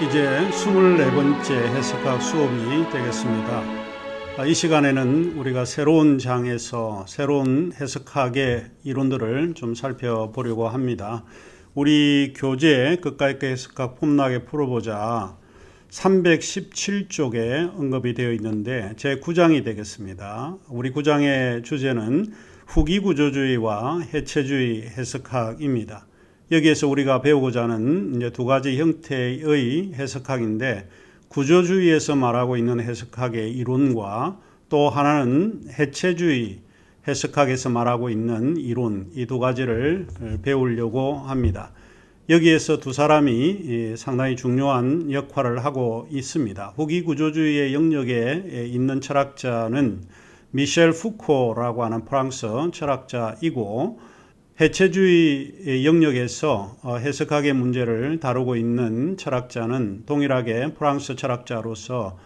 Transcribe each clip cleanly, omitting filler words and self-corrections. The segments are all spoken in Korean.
이제 24번째 해석학 수업이 되겠습니다. 이 시간에는 우리가 새로운 장에서 새로운 해석학의 이론들을 좀 살펴보려고 합니다. 우리 교재 그까이그 해석학 폼나게 풀어보자 317쪽에 언급이 되어 있는데 제9장이 되겠습니다. 우리 9장의 주제는 후기구조주의와 해체주의 해석학입니다. 여기에서 우리가 배우고자 하는 이제 두 가지 형태의 해석학인데, 구조주의에서 말하고 있는 해석학의 이론과 또 하나는 해체주의 해석학에서 말하고 있는 이론, 이 두 가지를 배우려고 합니다. 여기에서 두 사람이 상당히 중요한 역할을 하고 있습니다. 후기 구조주의의 영역에 있는 철학자는 미셸 푸코라고 하는 프랑스 철학자이고, 해체주의 영역에서 해석학의 문제를 다루고 있는 철학자는 동일하게 프랑스 철학자로서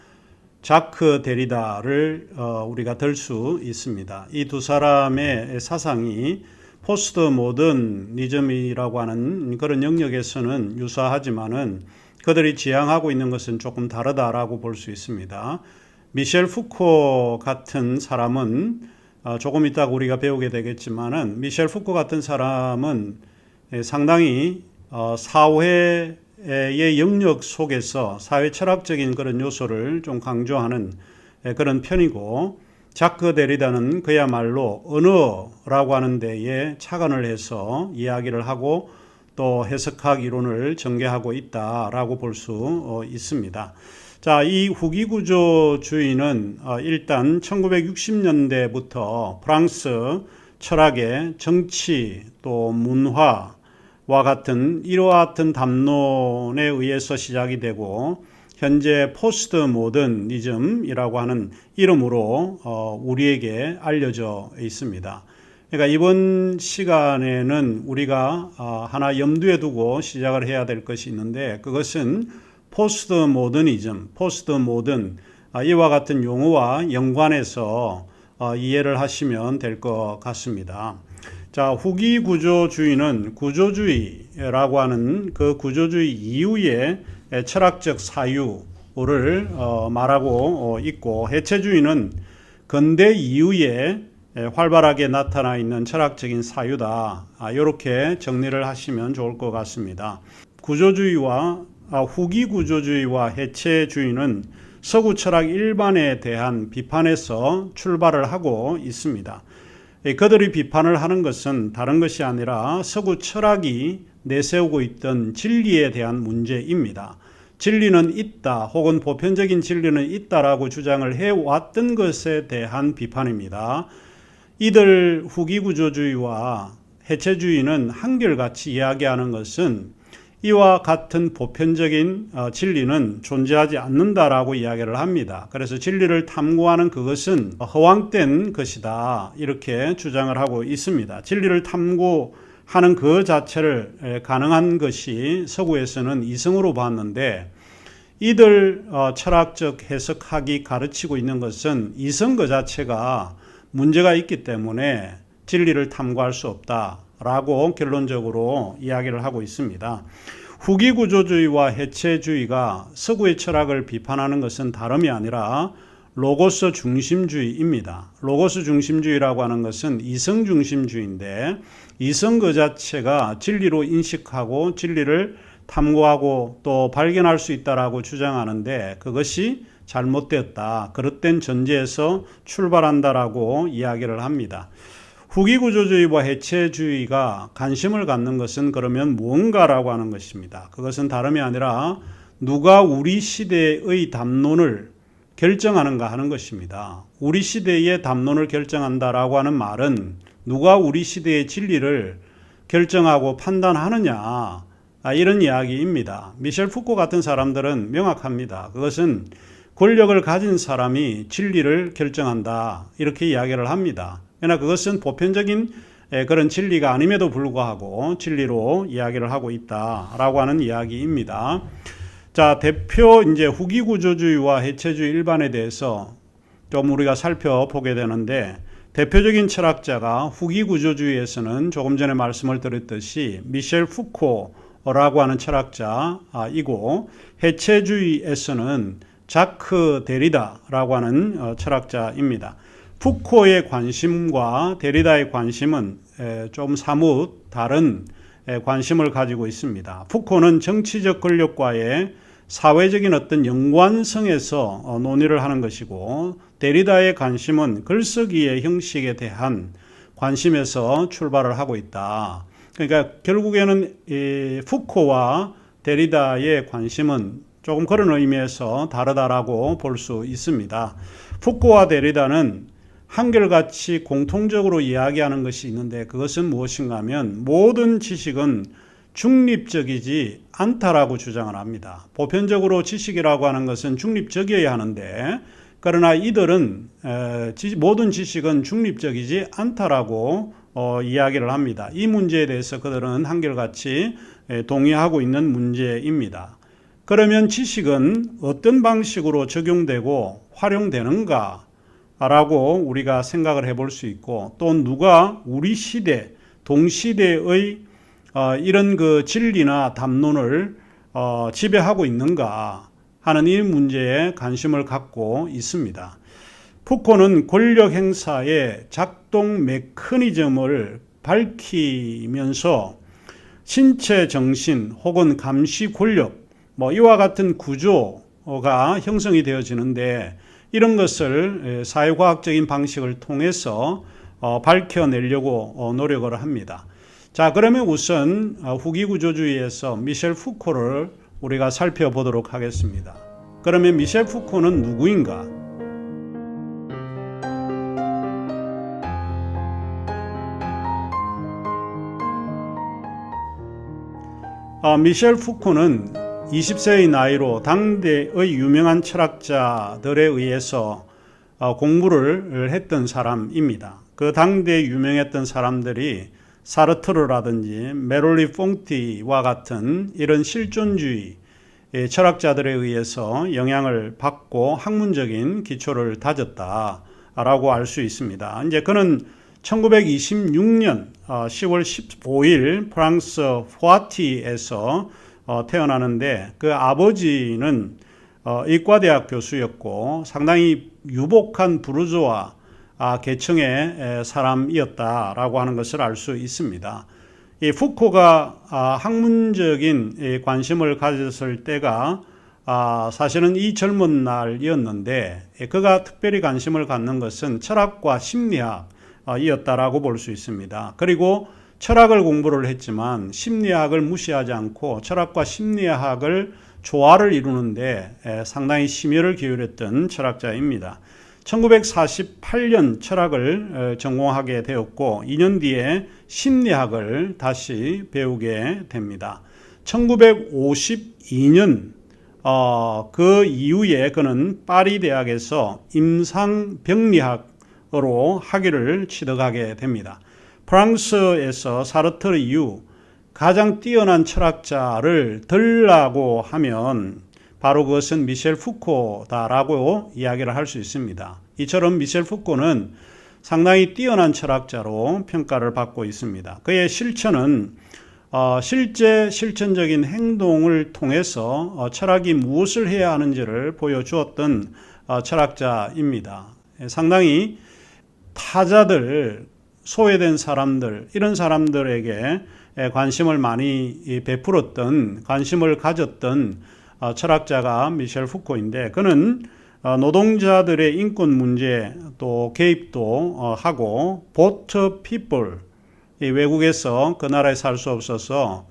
자크 데리다를 우리가 들 수 있습니다. 이 두 사람의 사상이 포스트 모더니즘이라고 하는 그런 영역에서는 유사하지만은 그들이 지향하고 있는 것은 조금 다르다라고 볼 수 있습니다. 미셸 푸코 같은 사람은 조금 이따가 우리가 배우게 되겠지만은, 미셸 푸코 같은 사람은 상당히 사회의 영역 속에서 사회 철학적인 그런 요소를 좀 강조하는 그런 편이고, 자크 데리다는 그야말로 언어라고 하는 데에 착안을 해서 이야기를 하고 또 해석학 이론을 전개하고 있다라고 볼 수 있습니다. 자, 이 후기구조주의는 일단 1960년대부터 프랑스 철학의 정치 또 문화와 같은 이와 같은 담론에 의해서 시작이 되고, 현재 포스트 모더니즘이라고 하는 이름으로 우리에게 알려져 있습니다. 그러니까 이번 시간에는 우리가 하나 염두에 두고 시작을 해야 될 것이 있는데, 그것은 포스트 모더니즘, 포스트 모던, 이와 같은 용어와 연관해서 이해를 하시면 될 것 같습니다. 자, 후기 구조주의는 구조주의라고 하는 그 구조주의 이후의 철학적 사유를 말하고 있고, 해체주의는 근대 이후에 활발하게 나타나 있는 철학적인 사유다. 이렇게 정리를 하시면 좋을 것 같습니다. 후기 구조주의와 해체주의는 서구 철학 일반에 대한 비판에서 출발을 하고 있습니다. 그들이 비판을 하는 것은 다른 것이 아니라 서구 철학이 내세우고 있던 진리에 대한 문제입니다. 진리는 있다, 혹은 보편적인 진리는 있다라고 주장을 해왔던 것에 대한 비판입니다. 이들 후기 구조주의와 해체주의는 한결같이 이야기하는 것은 이와 같은 보편적인 진리는 존재하지 않는다라고 이야기를 합니다. 그래서 진리를 탐구하는 그것은 허황된 것이다, 이렇게 주장을 하고 있습니다. 진리를 탐구하는 그 자체를 가능한 것이 서구에서는 이성으로 봤는데, 이들 철학적 해석학이 가르치고 있는 것은 이성 그 자체가 문제가 있기 때문에 진리를 탐구할 수 없다 라고 결론적으로 이야기를 하고 있습니다. 후기 구조주의와 해체주의가 서구의 철학을 비판하는 것은 다름이 아니라 로고스 중심주의입니다. 로고스 중심주의라고 하는 것은 이성 중심주의인데, 이성 그 자체가 진리로 인식하고 진리를 탐구하고 또 발견할 수 있다라고 주장하는데, 그것이 잘못되었다, 그릇된 전제에서 출발한다라고 이야기를 합니다. 후기 구조주의와 해체주의가 관심을 갖는 것은 그러면 무언가라고 하는 것입니다. 그것은 다름이 아니라 누가 우리 시대의 담론을 결정하는가 하는 것입니다. 우리 시대의 담론을 결정한다라고 하는 말은 누가 우리 시대의 진리를 결정하고 판단하느냐, 이런 이야기입니다. 미셸 푸코 같은 사람들은 명확합니다. 그것은 권력을 가진 사람이 진리를 결정한다, 이렇게 이야기를 합니다. 그러나 그것은 보편적인 그런 진리가 아님에도 불구하고 진리로 이야기를 하고 있다라고 하는 이야기입니다. 자, 대표 이제 후기 구조주의와 해체주의 일반에 대해서 좀 우리가 살펴보게 되는데, 대표적인 철학자가 후기 구조주의에서는 조금 전에 말씀을 드렸듯이 미셸 푸코 푸코라고 하는 철학자이고, 해체주의에서는 자크 데리다라고 하는 철학자입니다. 푸코의 관심과 데리다의 관심은 좀 사뭇 다른 관심을 가지고 있습니다. 푸코는 정치적 권력과의 사회적인 어떤 연관성에서 논의를 하는 것이고, 데리다의 관심은 글쓰기의 형식에 대한 관심에서 출발을 하고 있다. 그러니까 결국에는 푸코와 데리다의 관심은 조금 그런 의미에서 다르다라고 볼 수 있습니다. 푸코와 데리다는 한결같이 공통적으로 이야기하는 것이 있는데, 그것은 무엇인가 하면 모든 지식은 중립적이지 않다라고 주장을 합니다. 보편적으로 지식이라고 하는 것은 중립적이어야 하는데, 그러나 이들은 모든 지식은 중립적이지 않다라고 이야기를 합니다. 이 문제에 대해서 그들은 한결같이 동의하고 있는 문제입니다. 그러면 지식은 어떤 방식으로 적용되고 활용되는가 라고 우리가 생각을 해볼 수 있고, 또 누가 우리 시대, 동시대의 이런 그 진리나 담론을 지배하고 있는가 하는 이 문제에 관심을 갖고 있습니다. 푸코는 권력 행사의 작동 메커니즘을 밝히면서 신체 정신 혹은 감시 권력, 이와 같은 구조가 형성이 되어지는데, 이런 것을 사회과학적인 방식을 통해서 밝혀내려고 노력을 합니다. 자, 그러면 우선 후기 구조주의에서 미셸 푸코를 우리가 살펴보도록 하겠습니다. 그러면 미셸 푸코는 누구인가? 미셸 푸코는 20세의 나이로 당대의 유명한 철학자들에 의해서 공부를 했던 사람입니다. 그 당대에 유명했던 사람들이 사르트르라든지 메롤리 퐁티와 같은 이런 실존주의 철학자들에 의해서 영향을 받고 학문적인 기초를 다졌다라고 알 수 있습니다. 이제 그는 1926년 10월 15일 프랑스 포아티에서 태어나는데, 그 아버지는 의과대학 교수였고 상당히 유복한 부르주아 계층의 사람이었다라고 하는 것을 알 수 있습니다. 이 푸코가 학문적인 관심을 가졌을 때가 사실은 이 젊은 날이었는데, 그가 특별히 관심을 갖는 것은 철학과 심리학이었다라고 볼 수 있습니다. 그리고 철학을 공부를 했지만 심리학을 무시하지 않고 철학과 심리학을 조화를 이루는데 상당히 심혈을 기울였던 철학자입니다. 1948년 철학을 전공하게 되었고 2년 뒤에 심리학을 다시 배우게 됩니다. 1952년 그 이후에 그는 파리 대학에서 임상병리학으로 학위를 취득하게 됩니다. 프랑스에서 사르트르 이후 가장 뛰어난 철학자를 들라고 하면 바로 그것은 미셸 푸코다라고 이야기를 할 수 있습니다. 이처럼 미셸 푸코는 상당히 뛰어난 철학자로 평가를 받고 있습니다. 그의 실천은 실제 실천적인 행동을 통해서 철학이 무엇을 해야 하는지를 보여주었던 철학자입니다. 상당히 타자들, 소외된 사람들, 이런 사람들에게 관심을 많이 베풀었던, 관심을 가졌던 철학자가 미셸 푸코인데, 그는 노동자들의 인권 문제 또 개입도 하고, 보트 피플, 외국에서 그 나라에 살 수 없어서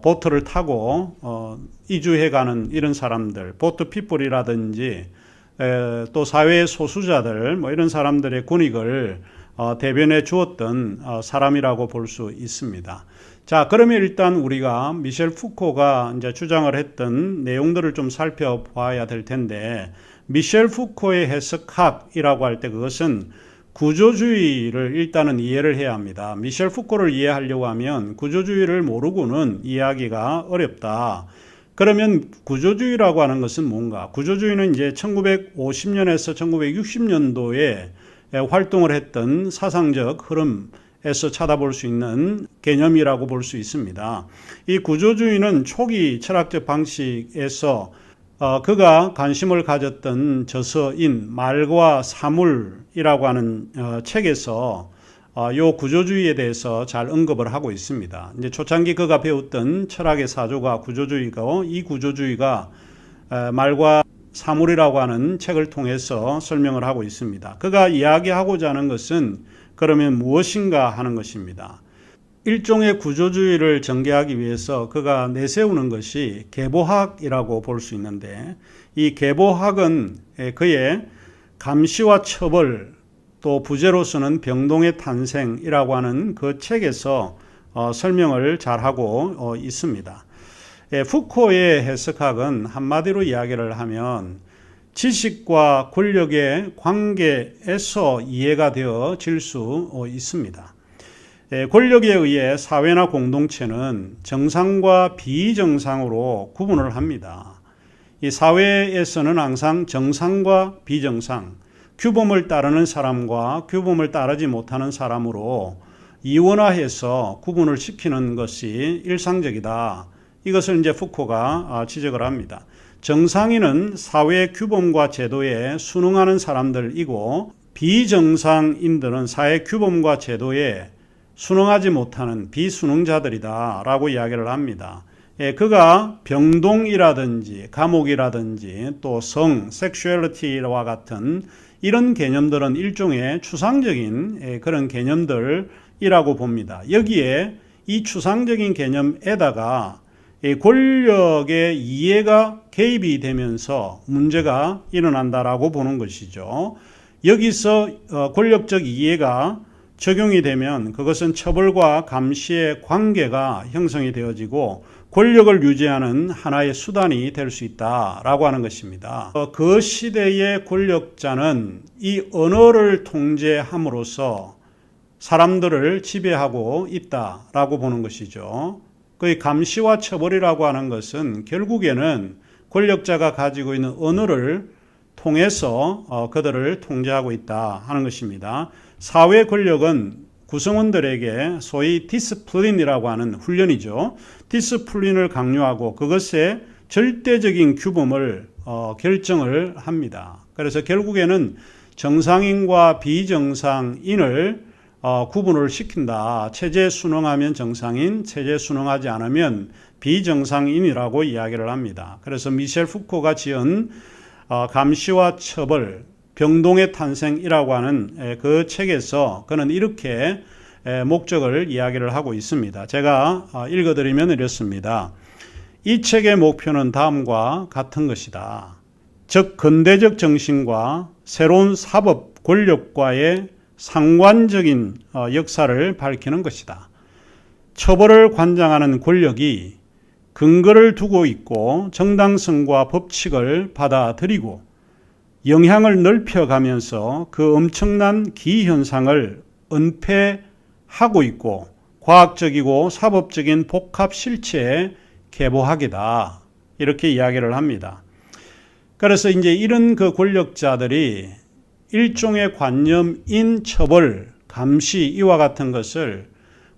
보트를 타고 이주해가는 이런 사람들, 보트 피플이라든지 또 사회의 소수자들, 이런 사람들의 권익을 대변해 주었던 사람이라고 볼 수 있습니다. 자, 그러면 일단 우리가 미셸 푸코가 이제 주장을 했던 내용들을 좀 살펴봐야 될 텐데, 미셸 푸코의 해석학이라고 할 때 그것은 구조주의를 일단은 이해를 해야 합니다. 미셸 푸코를 이해하려고 하면 구조주의를 모르고는 이해하기가 어렵다. 그러면 구조주의라고 하는 것은 뭔가? 구조주의는 이제 1950년에서 1960년도에 활동을 했던 사상적 흐름에 에서 찾아볼 수 있는 개념이라고 볼 수 있습니다. 이 구조주의는 초기 철학적 방식에서 그가 관심을 가졌던 저서인 말과 사물이라고 하는 책에서 요 구조주의에 대해서 잘 언급을 하고 있습니다. 이제 초창기 그가 배웠던 철학의 사조가 구조주의고, 이 구조주의가 말과 사물이라고 하는 책을 통해서 설명을 하고 있습니다. 그가 이야기하고자 하는 것은 그러면 무엇인가 하는 것입니다. 일종의 구조주의를 전개하기 위해서 그가 내세우는 것이 계보학이라고 볼 수 있는데, 이 계보학은 그의 감시와 처벌, 또 부제로서는 병동의 탄생이라고 하는 그 책에서 설명을 잘하고 있습니다. 푸코의 해석학은 한마디로 이야기를 하면 지식과 권력의 관계에서 이해가 되어질 수 있습니다. 권력에 의해 사회나 공동체는 정상과 비정상으로 구분을 합니다. 이 사회에서는 항상 정상과 비정상, 규범을 따르는 사람과 규범을 따르지 못하는 사람으로 이원화해서 구분을 시키는 것이 일상적이다. 이것을 이제 푸코가 지적을 합니다. 정상인은 사회 규범과 제도에 순응하는 사람들이고, 비정상인들은 사회 규범과 제도에 순응하지 못하는 비순응자들이다 라고 이야기를 합니다. 그가 병동이라든지 감옥이라든지 또 성, 섹슈얼리티와 같은 이런 개념들은 일종의 추상적인 그런 개념들이라고 봅니다. 여기에 이 추상적인 개념에다가 권력의 이해가 개입이 되면서 문제가 일어난다라고 보는 것이죠. 여기서 권력적 이해가 적용이 되면 그것은 처벌과 감시의 관계가 형성이 되어지고 권력을 유지하는 하나의 수단이 될 수 있다라고 하는 것입니다. 그 시대의 권력자는 이 언어를 통제함으로써 사람들을 지배하고 있다라고 보는 것이죠. 그 감시와 처벌이라고 하는 것은 결국에는 권력자가 가지고 있는 언어를 통해서 그들을 통제하고 있다 하는 것입니다. 사회 권력은 구성원들에게 소위 디스플린이라고 하는 훈련이죠. 디스플린을 강요하고 그것의 절대적인 규범을 결정을 합니다. 그래서 결국에는 정상인과 비정상인을 구분을 시킨다. 체제 순응하면 정상인, 체제 순응하지 않으면 비정상인이라고 이야기를 합니다. 그래서 미셸 푸코가 지은 감시와 처벌, 병동의 탄생이라고 하는 그 책에서 그는 이렇게 목적을 이야기를 하고 있습니다. 제가 읽어드리면 이렇습니다. 이 책의 목표는 다음과 같은 것이다. 즉 근대적 정신과 새로운 사법 권력과의 상관적인 역사를 밝히는 것이다. 처벌을 관장하는 권력이 근거를 두고 있고 정당성과 법칙을 받아들이고 영향을 넓혀가면서 그 엄청난 기현상을 은폐하고 있고 과학적이고 사법적인 복합 실체의 계보학이다. 이렇게 이야기를 합니다. 그래서 이제 이런 그 권력자들이 일종의 관념인 처벌, 감시 이와 같은 것을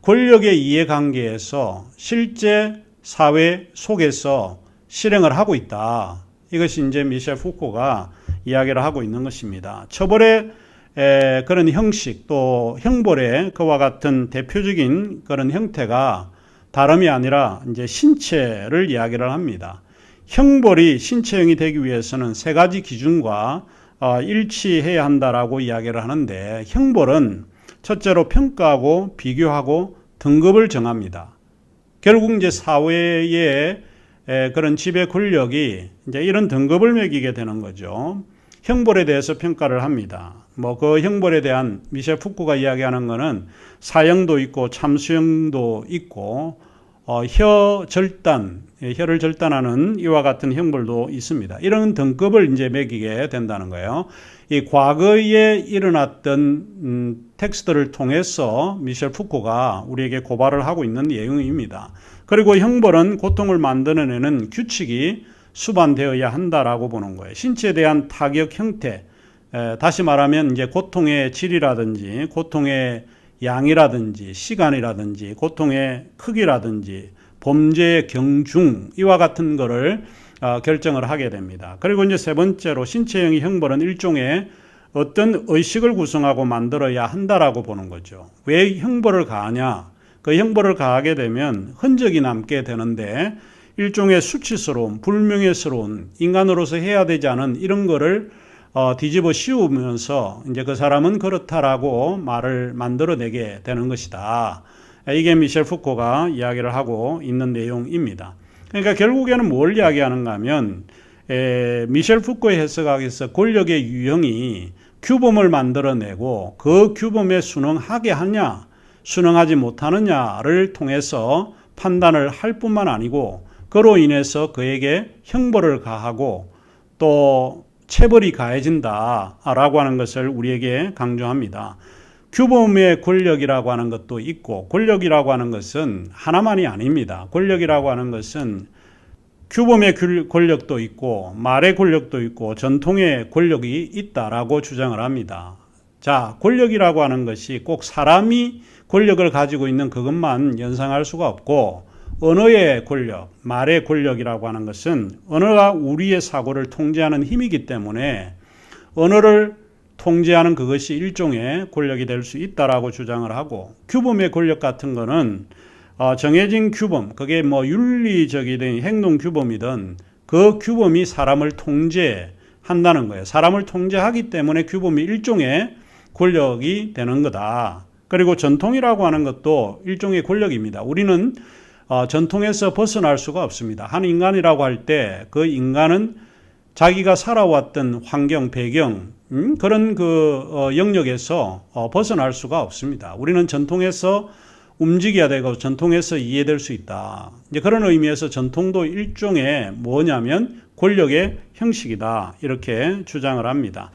권력의 이해관계에서 실제 사회 속에서 실행을 하고 있다. 이것이 이제 미셸 푸코가 이야기를 하고 있는 것입니다. 처벌의 그런 형식 또 형벌의 그와 같은 대표적인 그런 형태가 다름이 아니라 이제 신체를 이야기를 합니다. 형벌이 신체형이 되기 위해서는 세 가지 기준과 일치해야 한다라고 이야기를 하는데, 형벌은 첫째로 평가하고 비교하고 등급을 정합니다. 결국 이제 사회의 그런 지배 권력이 이제 이런 등급을 매기게 되는 거죠. 형벌에 대해서 평가를 합니다. 그 형벌에 대한 미셸 푸코가 이야기하는 것은 사형도 있고 참수형도 있고 혀를 절단하는 이와 같은 형벌도 있습니다. 이런 등급을 이제 매기게 된다는 거예요. 이 과거에 일어났던 텍스트를 통해서 미셸 푸코가 우리에게 고발을 하고 있는 내용입니다. 그리고 형벌은 고통을 만들어내는 규칙이 수반되어야 한다라고 보는 거예요. 신체에 대한 타격 형태, 다시 말하면 이제 고통의 질이라든지 고통의 양이라든지 시간이라든지 고통의 크기라든지 범죄의 경중 이와 같은 거를 결정을 하게 됩니다. 그리고 이제 세 번째로 신체형의 형벌은 일종의 어떤 의식을 구성하고 만들어야 한다라고 보는 거죠. 왜 형벌을 가하냐? 그 형벌을 가하게 되면 흔적이 남게 되는데 일종의 수치스러운, 불명예스러운 인간으로서 해야 되지 않은 이런 거를 뒤집어 씌우면서 이제 그 사람은 그렇다라고 말을 만들어내게 되는 것이다. 이게 미셸 푸코가 이야기를 하고 있는 내용입니다. 그러니까 결국에는 뭘 이야기하는가 하면 미셸 푸코의 해석학에서 권력의 유형이 규범을 만들어내고 그 규범에 순응하게 하냐 순응하지 못하느냐를 통해서 판단을 할 뿐만 아니고 그로 인해서 그에게 형벌을 가하고 또 체벌이 가해진다라고 하는 것을 우리에게 강조합니다. 규범의 권력이라고 하는 것도 있고 권력이라고 하는 것은 하나만이 아닙니다. 권력이라고 하는 것은 규범의 권력도 있고 말의 권력도 있고 전통의 권력이 있다라고 주장을 합니다. 자, 권력이라고 하는 것이 꼭 사람이 권력을 가지고 있는 그것만 연상할 수가 없고 언어의 권력, 말의 권력이라고 하는 것은 언어가 우리의 사고를 통제하는 힘이기 때문에 언어를 통제하는 그것이 일종의 권력이 될 수 있다라고 주장을 하고 규범의 권력 같은 거는 정해진 규범, 그게 뭐 윤리적이든 행동 규범이든 그 규범이 사람을 통제한다는 거예요. 사람을 통제하기 때문에 규범이 일종의 권력이 되는 거다. 그리고 전통이라고 하는 것도 일종의 권력입니다. 우리는 전통에서 벗어날 수가 없습니다. 한 인간이라고 할 때 그 인간은 자기가 살아왔던 환경, 배경, 그런 그 영역에서 벗어날 수가 없습니다. 우리는 전통에서 움직여야 되고 전통에서 이해될 수 있다. 이제 그런 의미에서 전통도 일종의 뭐냐면 권력의 형식이다. 이렇게 주장을 합니다.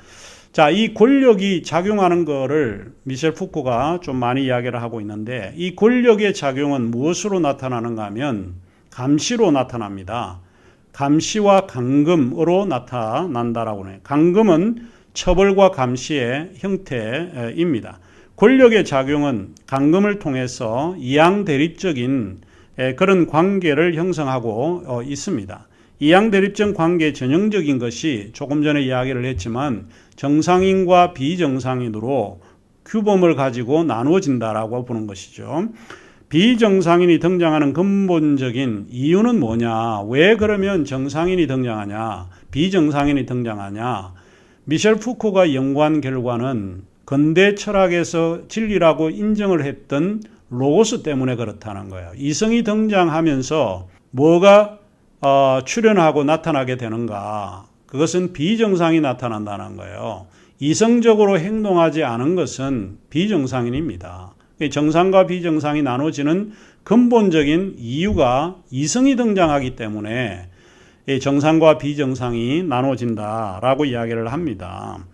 자, 이 권력이 작용하는 거를 미셸 푸코가 좀 많이 이야기를 하고 있는데 이 권력의 작용은 무엇으로 나타나는가 하면 감시로 나타납니다. 감시와 감금으로 나타난다라고 해요. 감금은 처벌과 감시의 형태입니다. 권력의 작용은 감금을 통해서 이양대립적인 그런 관계를 형성하고 있습니다. 이양대립적 관계의 전형적인 것이 조금 전에 이야기를 했지만 정상인과 비정상인으로 규범을 가지고 나누어진다라고 보는 것이죠. 비정상인이 등장하는 근본적인 이유는 뭐냐? 왜 그러면 정상인이 등장하냐? 비정상인이 등장하냐? 미셸 푸코가 연구한 결과는 근대 철학에서 진리라고 인정을 했던 로고스 때문에 그렇다는 거예요. 이성이 등장하면서 뭐가 출현하고 나타나게 되는가? 그것은 비정상이 나타난다는 거예요. 이성적으로 행동하지 않은 것은 비정상인입니다. 정상과 비정상이 나눠지는 근본적인 이유가 이성이 등장하기 때문에 정상과 비정상이 나눠진다라고 이야기를 합니다.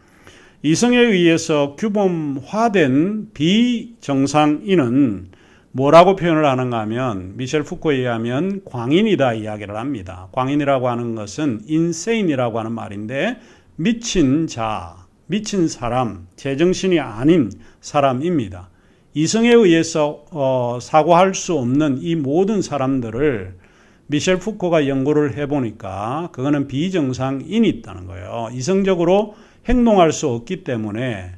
이성에 의해서 규범화된 비정상인은 뭐라고 표현을 하는가 하면 미셸 푸코에 의하면 광인이다 이야기를 합니다. 광인이라고 하는 것은 인세인이라고 하는 말인데 미친 자, 미친 사람, 제정신이 아닌 사람입니다. 이성에 의해서 사고할 수 없는 이 모든 사람들을 미셸 푸코가 연구를 해보니까 그거는 비정상인이 있다는 거예요. 이성적으로 행동할 수 없기 때문에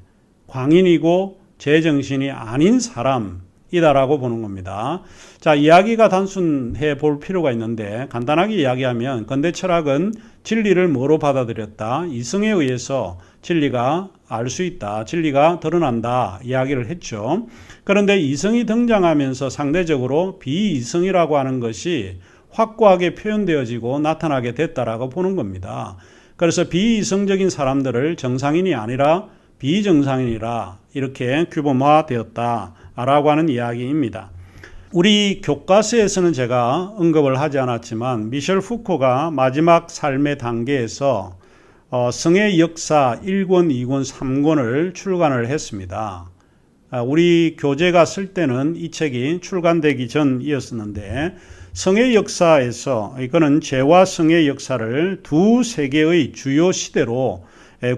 광인이고 제정신이 아닌 사람이다라고 보는 겁니다. 자, 이야기가 단순해 볼 필요가 있는데 간단하게 이야기하면 근대 철학은 진리를 뭐로 받아들였다? 이성에 의해서 진리가 알 수 있다. 진리가 드러난다. 이야기를 했죠. 그런데 이성이 등장하면서 상대적으로 비이성이라고 하는 것이 확고하게 표현되어지고 나타나게 됐다라고 보는 겁니다. 그래서 비이성적인 사람들을 정상인이 아니라 비정상인이라 이렇게 규범화되었다라고 하는 이야기입니다. 우리 교과서에서는 제가 언급을 하지 않았지만 미셸 푸코가 마지막 삶의 단계에서 성의 역사 1권, 2권, 3권을 출간을 했습니다. 우리 교재가 쓸 때는 이 책이 출간되기 전이었었는데 성의 역사에서 이거는 죄와 성의 역사를 두 세계의 주요 시대로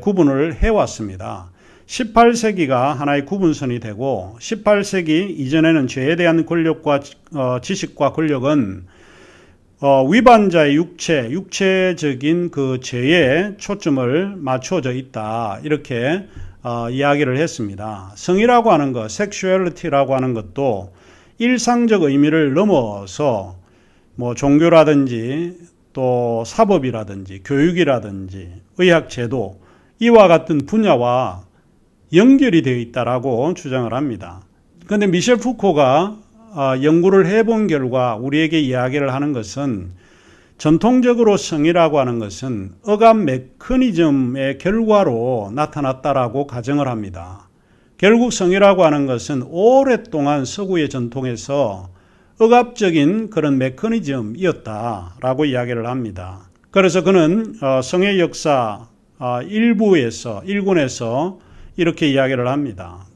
구분을 해왔습니다. 18세기가 하나의 구분선이 되고 18세기 이전에는 죄에 대한 권력과 지식과 권력은 위반자의 육체적인 그 죄에 초점을 맞춰져 있다. 이렇게 이야기를 했습니다. 성이라고 하는 것, 섹슈얼리티라고 하는 것도 일상적 의미를 넘어서 뭐 종교라든지 또 사법이라든지 교육이라든지 의학 제도 이와 같은 분야와 연결이 되어 있다라고 주장을 합니다. 그런데 미셸 푸코가 연구를 해본 결과 우리에게 이야기를 하는 것은 전통적으로 성이라고 하는 것은 억압 메커니즘의 결과로 나타났다라고 가정을 합니다. 결국 성이라고 하는 것은 오랫동안 서구의 전통에서 억압적인 그런 메커니즘이었다라고 이야기를 합니다. 그래서 그는 성의 역사 1군에서 이렇게 이야기를 합니다.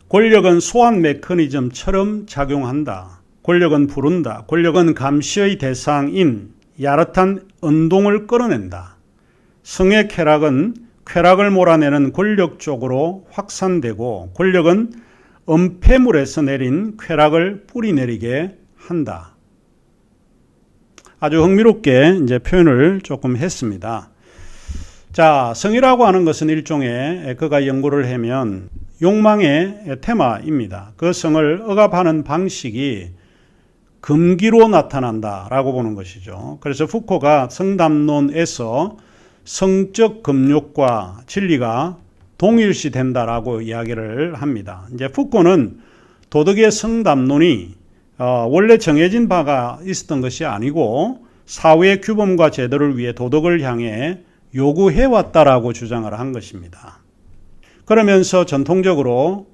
권력은 소환 메커니즘처럼 작용한다. 권력은 부른다. 권력은 감시의 대상인 야릇한 운동을 끌어낸다. 성의 쾌락은 쾌락을 몰아내는 권력 쪽으로 확산되고 권력은 은폐물에서 내린 쾌락을 뿌리내리게 한다. 아주 흥미롭게 이제 표현을 조금 했습니다. 자, 성이라고 하는 것은 일종의 그가 연구를 하면 욕망의 테마입니다. 그 성을 억압하는 방식이 금기로 나타난다라고 보는 것이죠. 그래서 푸코가 성담론에서 성적 금욕과 진리가 동일시 된다라고 이야기를 합니다. 이제 푸코는 도덕의 성담론이 원래 정해진 바가 있었던 것이 아니고 사회의 규범과 제도를 위해 도덕을 향해 요구해왔다라고 주장을 한 것입니다. 그러면서 전통적으로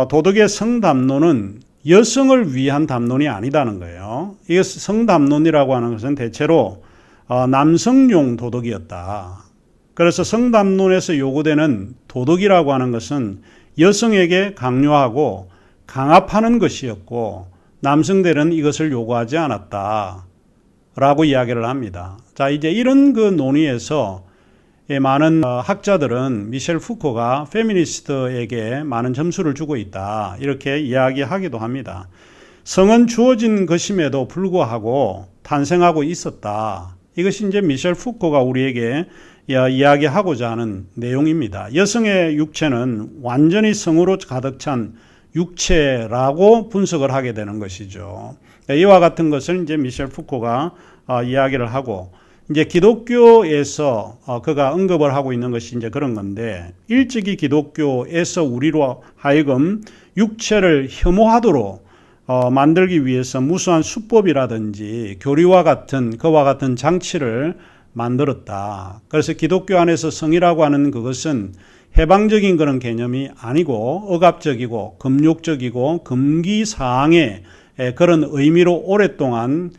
도덕의 성담론은 여성을 위한 담론이 아니다는 거예요. 이 성담론이라고 하는 것은 대체로 남성용 도덕이었다. 그래서 성담론에서 요구되는 도덕이라고 하는 것은 여성에게 강요하고 강압하는 것이었고 남성들은 이것을 요구하지 않았다. 라고 이야기를 합니다. 자, 이제 이런 그 논의에서 많은 학자들은 미셸 푸코가 페미니스트에게 많은 점수를 주고 있다. 이렇게 이야기하기도 합니다. 성은 주어진 것임에도 불구하고 탄생하고 있었다. 이것이 이제 미셸 푸코가 우리에게 이야기하고자 하는 내용입니다. 여성의 육체는 완전히 성으로 가득 찬 육체라고 분석을 하게 되는 것이죠. 이와 같은 것을 이제 미셸 푸코가 이야기를 하고 이제 기독교에서 그가 언급을 하고 있는 것이 이제 그런 건데 일찍이 기독교에서 우리로 하여금 육체를 혐오하도록 만들기 위해서 무수한 수법이라든지 교리와 같은 그와 같은 장치를 만들었다. 그래서 기독교 안에서 성이라고 하는 그것은 해방적인 그런 개념이 아니고 억압적이고 금욕적이고 금기사항의 그런 의미로 오랫동안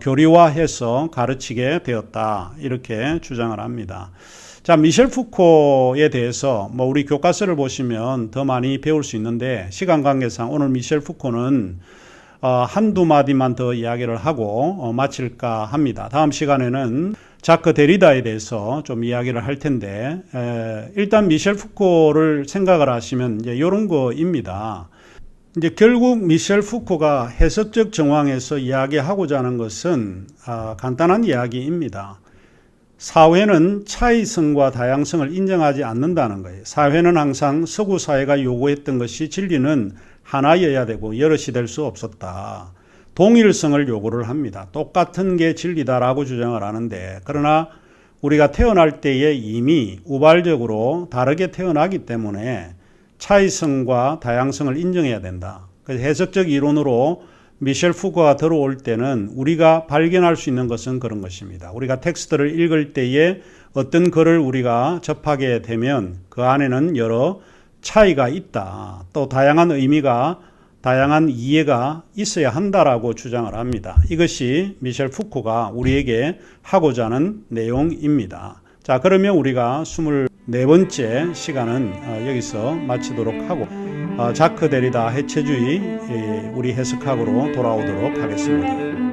교리화해서 가르치게 되었다. 이렇게 주장을 합니다. 자, 미셸 푸코에 대해서 우리 교과서를 보시면 더 많이 배울 수 있는데 시간 관계상 오늘 미셸 푸코는 한두 마디만 더 이야기를 하고 마칠까 합니다. 다음 시간에는 자크 데리다에 대해서 좀 이야기를 할 텐데 일단 미셸 푸코를 생각을 하시면 이제 이런 거입니다. 이제 결국 미셸 푸코가 해석적 정황에서 이야기하고자 하는 것은 간단한 이야기입니다. 사회는 차이성과 다양성을 인정하지 않는다는 거예요. 사회는 항상 서구 사회가 요구했던 것이 진리는 하나여야 되고 여럿이 될 수 없었다. 동일성을 요구를 합니다. 똑같은 게 진리다라고 주장을 하는데 그러나 우리가 태어날 때에 이미 우발적으로 다르게 태어나기 때문에 차이성과 다양성을 인정해야 된다. 그래서 해석적 이론으로 미셸 푸코가 들어올 때는 우리가 발견할 수 있는 것은 그런 것입니다. 우리가 텍스트를 읽을 때에 어떤 글을 우리가 접하게 되면 그 안에는 여러 차이가 있다. 또 다양한 의미가 다양한 이해가 있어야 한다라고 주장을 합니다. 이것이 미셸 푸코가 우리에게 하고자 하는 내용입니다. 자, 그러면 우리가 24번째 시간은 여기서 마치도록 하고 자크 데리다 해체주의 우리 해석학으로 돌아오도록 하겠습니다.